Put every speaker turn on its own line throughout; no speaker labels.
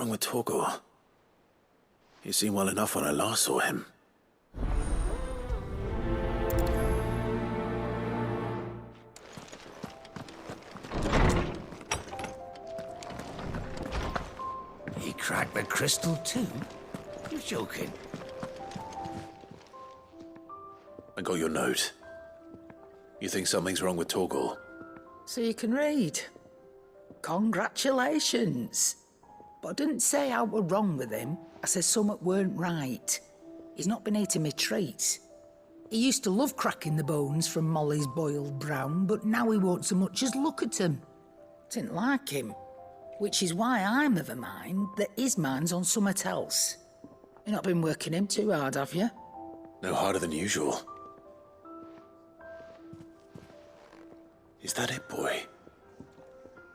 wrong with Torgor? He seemed well enough when I last saw him.
He cracked the crystal too? You're joking.
I got your note. You think something's wrong with Torgor?
So you can read. Congratulations. But I didn't say I were wrong with him. I said something weren't right. He's not been eating me treats. He used to love cracking the bones from Molly's boiled brown, but now he won't so much as look at them. Didn't like him. Which is why I'm of a mind that his mind's on something else. You've not been working him too hard, have you?
No harder than usual. Is that it, boy?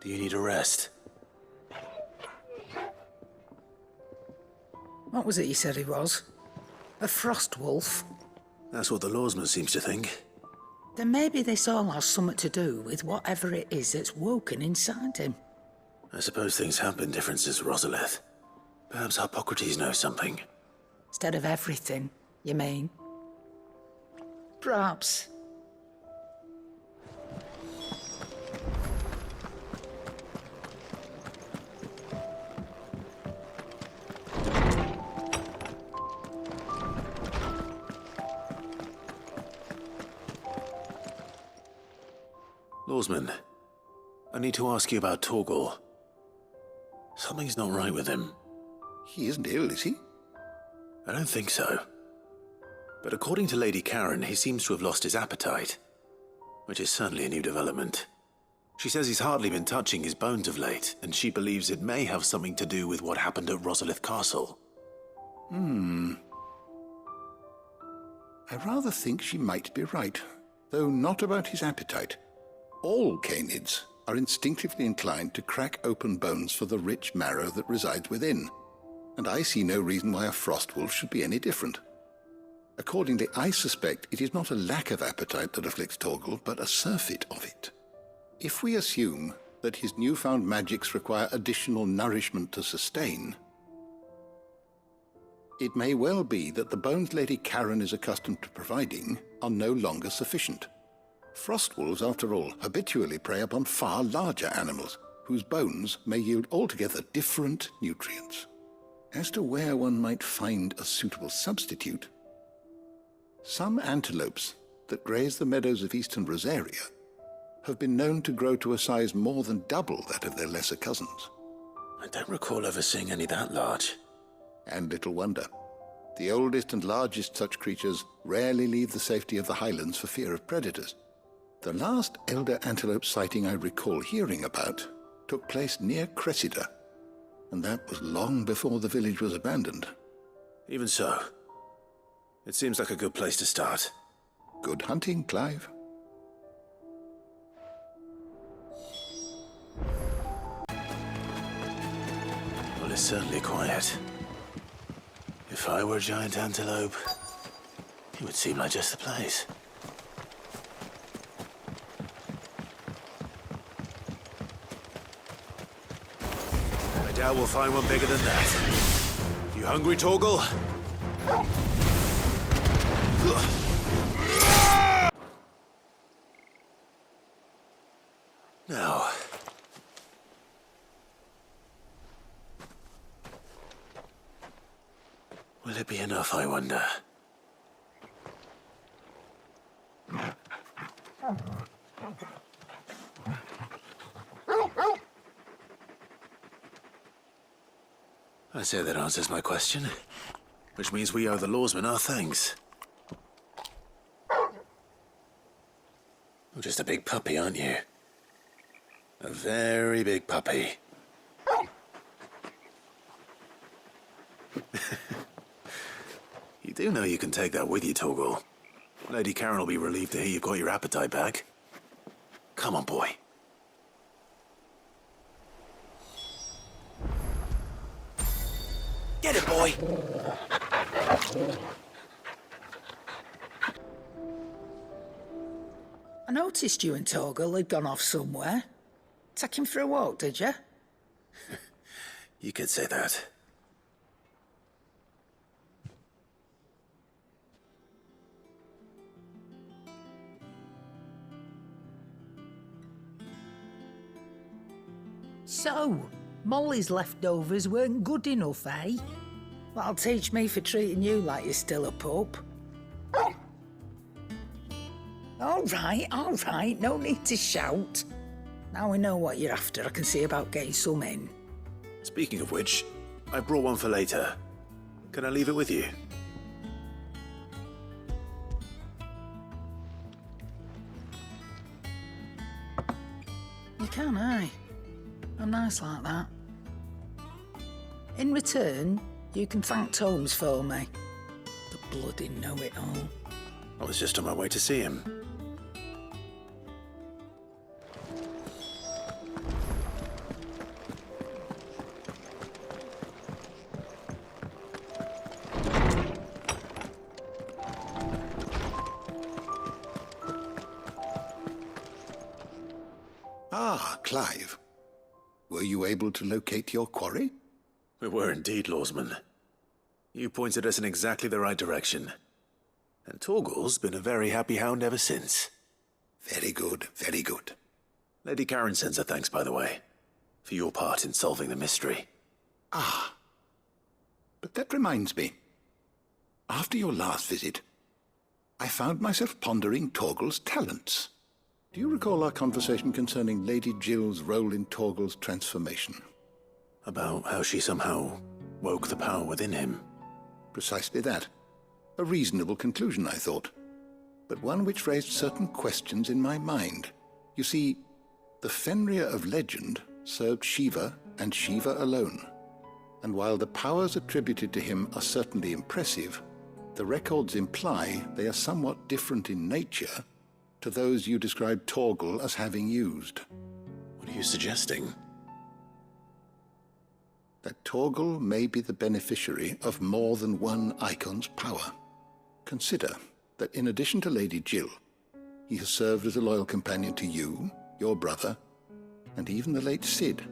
Do you need a rest?
What was it you said he was? A frost wolf?
That's what the lawsman seems to think.
Then maybe this all has something to do with whatever it is that's woken inside him.
I suppose things have been different since Rosalith. Perhaps Hippocrates knows something.
Instead of everything, you mean? Perhaps.
Lawsman, I need to ask you about Torgor. Something's not right with him.
He isn't ill, is he?
I don't think so. But according to Lady Karen, he seems to have lost his appetite, which is certainly a new development. She says he's hardly been touching his bones of late, and she believes it may have something to do with what happened at Rosalith Castle.
I rather think she might be right, though not about his appetite. All canids are instinctively inclined to crack open bones for the rich marrow that resides within, and I see no reason why a frostwolf should be any different. Accordingly, I suspect it is not a lack of appetite that afflicts Torgor, but a surfeit of it. If we assume that his newfound magics require additional nourishment to sustain, it may well be that the bones Lady Karen is accustomed to providing are no longer sufficient. Frostwolves, after all, habitually prey upon far larger animals, whose bones may yield altogether different nutrients. As to where one might find a suitable substitute, some antelopes that graze the meadows of eastern Rosaria have been known to grow to a size more than double that of their lesser cousins.
I don't recall ever seeing any that large.
And little wonder. The oldest and largest such creatures rarely leave the safety of the highlands for fear of predators. The last elder antelope sighting I recall hearing about took place near Cressida, and that was long before the village was abandoned.
Even so, it seems like a good place to start.
Good hunting, Clive.
Well, it's certainly quiet. If I were a giant antelope, it would seem like just the place. I doubt we'll find one bigger than that. You hungry, Torgor? Now, will it be enough, I wonder? I say that answers my question, which means we owe the lawsman our thanks. You're just a big puppy, aren't you? A very big puppy. You do know you can take that with you, Torgor. Lady Karen will be relieved to hear you've got your appetite back. Come on, boy. Get it, boy!
I noticed you and Torgor had gone off somewhere. Take him for a walk, did you?
You could say that.
So, Molly's leftovers weren't good enough, eh? That'll teach me for treating you like you're still a pup. All right, no need to shout. Now we know what you're after, I can see about getting some in.
Speaking of which, I brought one for later. Can I leave it with you?
You can, aye. I'm nice like that. In return, you can thank Tomes for me. The bloody know-it-all.
I was just on my way to see him.
Ah, Clive. Were you able to locate your quarry?
We were indeed, Lawsman. You pointed us in exactly the right direction. And Torgal's been a very happy hound ever since.
Very good, very good.
Lady Karen sends her thanks, by the way, for your part in solving the mystery.
Ah. But that reminds me. After your last visit, I found myself pondering Torgal's talents. Do you recall our conversation concerning Lady Jill's role in Torgal's transformation?
About how she somehow woke the power within him.
Precisely that. A reasonable conclusion, I thought, but one which raised certain questions in my mind. You see, the Fenrir of legend served Shiva and Shiva alone, and while the powers attributed to him are certainly impressive, the records imply they are somewhat different in nature to those you described Torgal as having used.
What are you suggesting?
That Torgal may be the beneficiary of more than one icon's power. Consider that in addition to Lady Jill, he has served as a loyal companion to you, your brother, and even the late Cid.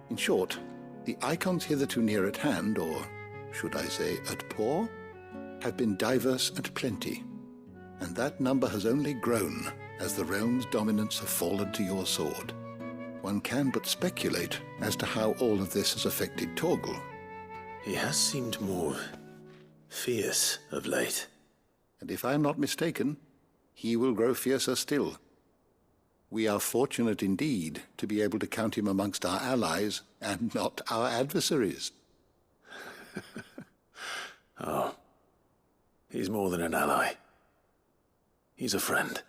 In short, the icons hitherto near at hand, or should I say at paw, have been diverse and plenty, and that number has only grown as the realm's dominance have fallen to your sword. One can but speculate as to how all of this has affected Torgal.
He has seemed more fierce of late.
And if I am not mistaken, he will grow fiercer still. We are fortunate indeed to be able to count him amongst our allies and not our adversaries.
Oh, he's more than an ally. He's a friend.